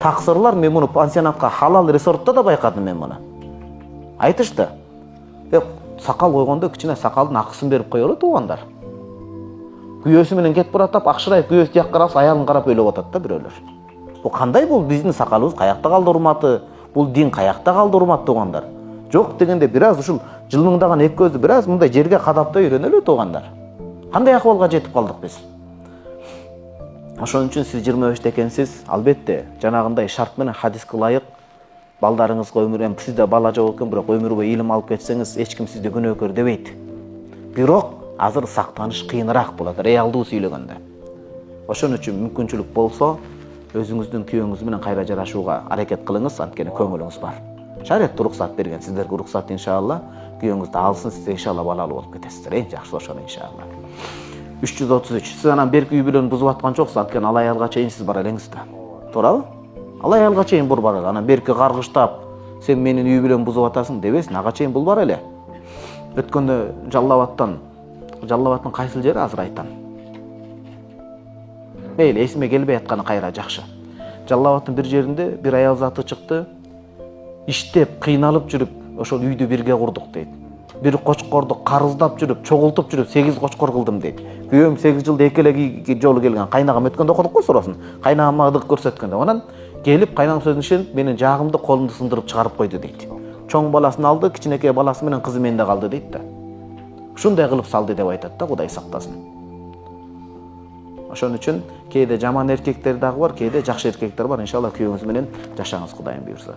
Тақсырлар, мен мұны пансионатқа халал ресортта да байқадым мен мұны. Айтышты. Сақал қойғанда кішкене сақалдың ақысын беріп қойылы туғандар. Күйесі менен кетіп баратып, ақшырай күйесі жақ қарасы аялын қарап өліп отады да біреулер. Бұл қандай бұл біздің сақалымыз қаяқта қалды ұрматы, бұл дин қаяқта қалды ұрматы туғандар. Жоқ дегенде біраз ұшыл жылмыңдаған екі көзді біраз мұндай жерге қадапта үйренелі туғандар. Қандай ақуалға жетіп қалдық біз? Ошон үчүн сиз 25 экенсиз, албетте жанагындай шарт менен хадиске ылайык балдарыңызга өмүр, сизде бала жок экен, бирок өмүр бою илим алып кетсеңиз, эч ким сизди күнөөкөр дебейт. Бирок азыр сактаныш кыйыныраак болот, реалдуу сүйлөгөндө. Ошон үчүн мүмкүнчүлүк болсо, өзүңүздүн күйөөңүз менен кайра жарашууга аракет кылыңыз, анткени көңүлүңүз бар. Шарият уруксат берген, сиздерге уруксат иншалла, күйөөңүздү алсын, сиз иншалла балалуу болуп кетесиздер. Эң жакшы ошону иншалла. 333. Сиз анан берки үй бүлөнү бузуп аткан жоксуз, анткени ал аялга чейин сиз бара элеңиз да. Туурабы? Ал аялга чейин бур бара. Анан берки каргыштап, сен менин үй бүлөмдү бузуп атасың дебесин, ага чейин бул бар эле. Өткөндө Жаллабаттын кайсыл жери азыр айтам. Мейли, эсиме келбей атканы кайра жакшы. Жаллабаттын бир жеринде бир аял заты чыкты. Иштеп, кыйналып жүрүп, ошол үйдү бирге курдук дейт. Bir qochqordu qarыздап жүрүп, чогултуп жүрүп 8 qochqor кылдым дейт. Күйөөм 8 жылда экелеги жолу келген. Кайнагам өткөндө окудук кой соросын. Кайнагам адык көрсөткөндө. Анан келип кайнагам сөзүн ишенип, менин жагымды колумду сындырып чыгарып койду дейт. Чоң баласын алды, кичинекей баласы менен кызы менде калды дейт да. Ушундай кылып салды деп айтат да, Кудай сактасын. Ошон үчүн кээде жаман эркектер дагы бар, кээде жакшы эркектер бар. Иншалла күйөөңүз менен жашаңыз, Кудайым буйрса.